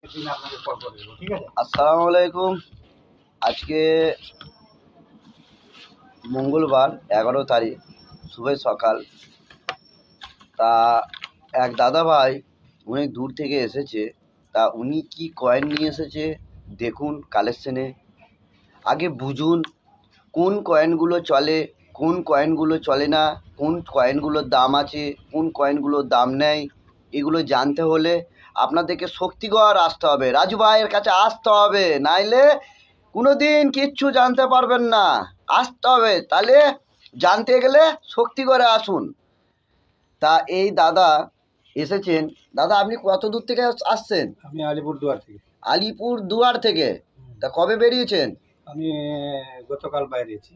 আসসালামু আলাইকুম। আজকে মঙ্গলবার 11 তারিখ, শুভ সকাল। তা এক দাদা ভাই অনেক দূর থেকে এসেছে। তা উনি কি কয়েন নিয়ে এসেছে দেখুন কালেকশনে। আগে বুঝুন কোন কয়েনগুলো চলে, কোন কয়েনগুলো চলে না, কোন কয়েনগুলোর দাম আছে, কোন কয়েনগুলোর দাম নেই। এগুলো জানতে হলে আপনাদেরকে শক্তিগড় আসতে হবে, রাজু ভাইয়ের কাছে আসতে হবে, নাইলে কোনোদিন কিচ্ছু জানতে পারবেন না। আসতে হবে, তাহলে জানতে গেলে শক্তিগড়ে আসুন। তা এই দাদা এসেছেন। দাদা আপনি কত দূর থেকে আসছেন? আমি আলিপুরদুয়ার থেকে। আলিপুরদুয়ার থেকে? তা কবে বেরিয়েছেন? আমি গতকাল বাইরেছি।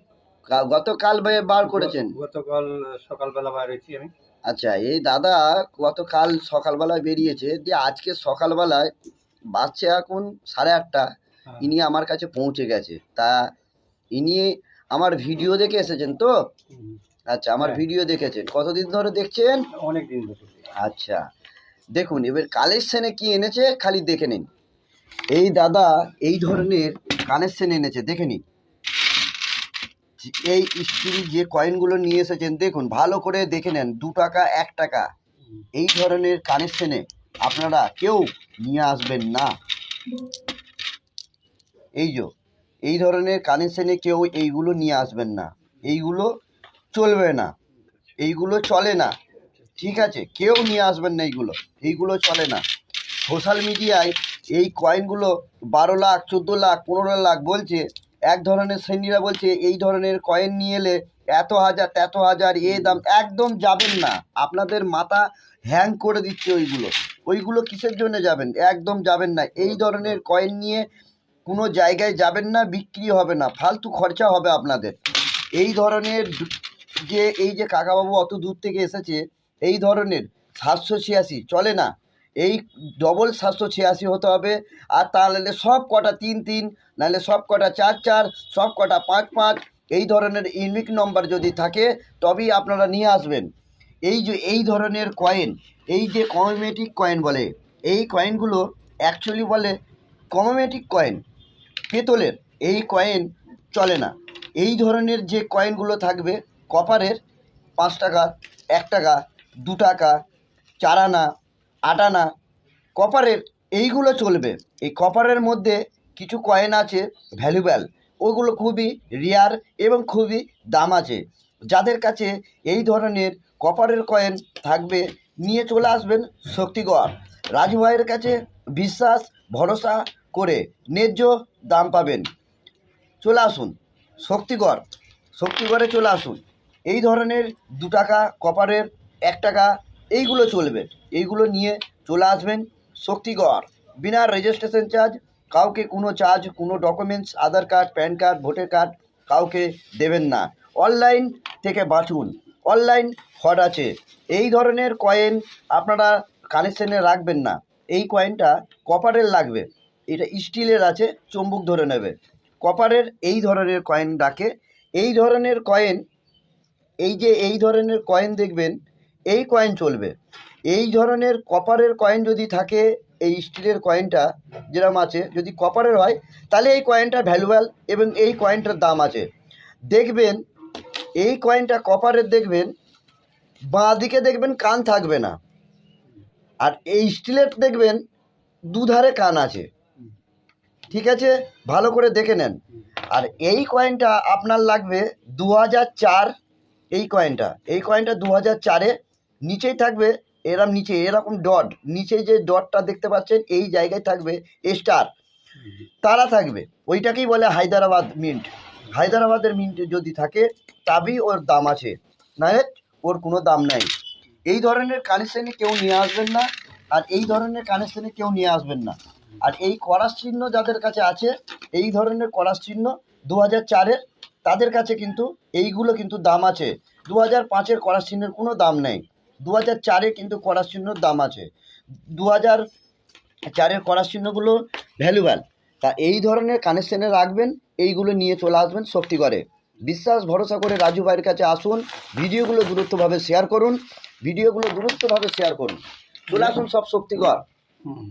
গতকাল বার করেছেন? গতকাল সকালবেলা বাইরেছি আমি। আচ্ছা, এই দাদা গতকাল সকালবেলায় বেরিয়েছে, দিয়ে আজকে সকালবেলায় বাজছে এখন 8:30, ইনি আমার কাছে পৌঁছে গেছে। তা ইনি আমার ভিডিও দেখে এসেছেন তো? আচ্ছা, আমার ভিডিও দেখেছেন। কতদিন ধরে দেখছেন? অনেক দিন ধরে। আচ্ছা, দেখুন এবার কালেকশনে কি এনেছে খালি দেখে নিন। এই দাদা এই ধরনের কালেকশন এনেছে, দেখে নিন। এই স্ত্রী যে কয়েনগুলো নিয়ে এসেছেন দেখুন, ভালো করে দেখে নেন। 2 টাকা 1 টাকা এই ধরনের কানেকশনে আপনারা কেউ নিয়ে আসবেন না। এই ধরনের কানেকশনে কেউ এইগুলো নিয়ে আসবেন না, এইগুলো চলবে না, এইগুলো চলে না, ঠিক আছে? কেউ নিয়ে আসবেন না, এইগুলো চলে না। সোশ্যাল মিডিয়ায় এই কয়েনগুলো 12 লাখ 14 লাখ 15 লাখ বলছে। এক ধরনের শ্রেণীরা বলছে এই ধরনের কয়েন নিয়ে এলে এত হাজার এত হাজার এ দাম। একদম যাবেন না, আপনাদের মাথা হ্যাং করে দিচ্ছে ওইগুলো কিসের জন্য যাবেন? একদম যাবেন না। এই ধরনের কয়েন নিয়ে কোনো জায়গায় যাবেন না, বিক্রি হবে না, ফালতু খরচা হবে আপনাদের। এই ধরনের এই যে কাকাবাবু অত দূর থেকে এসেছে, এই ধরনের 786 চলে না, এই ডবল 786 হতে হবে। আর তাহলে সব কটা 3 3, নাহলে সব কটা 4 4, সব কটা 5 5, এই ধরনের ইউনিক নম্বর যদি থাকে তবেই আপনারা নিয়ে আসবেন। এই ধরনের কয়েন, এই যে কমেমেটিক কয়েন বলে, এই কয়েনগুলো অ্যাকচুয়ালি বলে কমেমেটিক কয়েন, পেতলের। এই কয়েন চলে না। এই ধরনের যে কয়েনগুলো থাকবে কপারের, 5 টাকা 1 টাকা 2 টাকা 4 আনা 8 আনা কপারের, এইগুলো চলবে। এই কপারের মধ্যে কিছু কয়েন আছে ভ্যালুয়েবল, ওগুলো খুবই রেয়ার এবং খুবই দাম আছে। যাদের কাছে এই ধরনের কপারের কয়েন থাকবে নিয়ে চলে আসবেন শক্তিগড়। রাজু ভাইয়ের কাছে বিশ্বাস ভরসা করে ন্যায্য দাম পাবেন। চলে আসুন শক্তিগড়ে চলে আসুন। এই ধরনের 2 টাকা কপারের 1 টাকা এইগুলো চলবে, এইগুলো নিয়ে চলে আসবেন শক্তিগড়। বিনা রেজিস্ট্রেশন চার্জ, কাউকে কোনো চার্জ, কোনো documents, Aadhaar card, PAN card, voter card কাউকে দেবেন না। অনলাইন থেকে বাঁচুন, অনলাইন ফ্রড আছে। এই ধরনের কয়েন আপনারা কানেকশনে রাখবেন না। এই কয়েনটা কপারের লাগবে, এটা স্টিলের আছে, চুম্বক ধরে নেবে। কপারের এই ধরনের কয়েন ডাকে। এই ধরনের কয়েন, এই ধরনের কয়েন দেখবেন, এই কয়েন চলবে। এই ধরনের কপারের কয়েন যদি থাকে, এই স্টিলের কয়েনটা যেরকম আছে, যদি কপারের হয় তাহলে এই কয়েনটা ভ্যালুয়েবল এবং এই কয়েনটার দাম আছে। দেখবেন এই কয়েনটা কপারের, দেখবেন বাঁ দিকে দেখবেন কান থাকবে না, আর এই স্টিলের দেখবেন দুধারে কান আছে, ঠিক আছে? ভালো করে দেখে নেন। আর এই কয়েনটা আপনার লাগবে 2004। এই কয়েনটা 2004-এ। নিচেই থাকবে এরকম ডট, নিচে যে ডটটা দেখতে পাচ্ছেন এই জায়গায় থাকবে স্টার, তারা থাকবে। ওইটাকেই বলে হায়দ্রাবাদ মিন্ট। হায়দ্রাবাদের মিন্ট যদি থাকে তবেই ওর দাম আছে, নাহলে ওর কোনো দাম নাই। এই ধরনের কানেকশানে কেউ নিয়ে আসবেন না, আর এই ধরনের কানেকশানে কেউ নিয়ে আসবেন না। আর এই করাস চিহ্ন যাদের কাছে আছে, এই ধরনের করাস চিহ্ন 2004-এর, তাদের কাছে কিন্তু এইগুলো কিন্তু দাম আছে। 2005-এর করাস চিহ্নের কোনো দাম নেই, 2004-এ কিন্তু করাস চিহ্নর দাম আছে। 2004-এর করাস চিহ্নগুলো ভ্যালুয়েবল। তা এই ধরনের কানেকশানে রাখবেন, এইগুলো নিয়ে চলে আসবেন শক্তিগড়ে। বিশ্বাস ভরসা করে রাজু ভাইয়ের কাছে আসুন। ভিডিওগুলো দ্রুতভাবে শেয়ার করুন, চলে আসুন সব শক্তিগড়।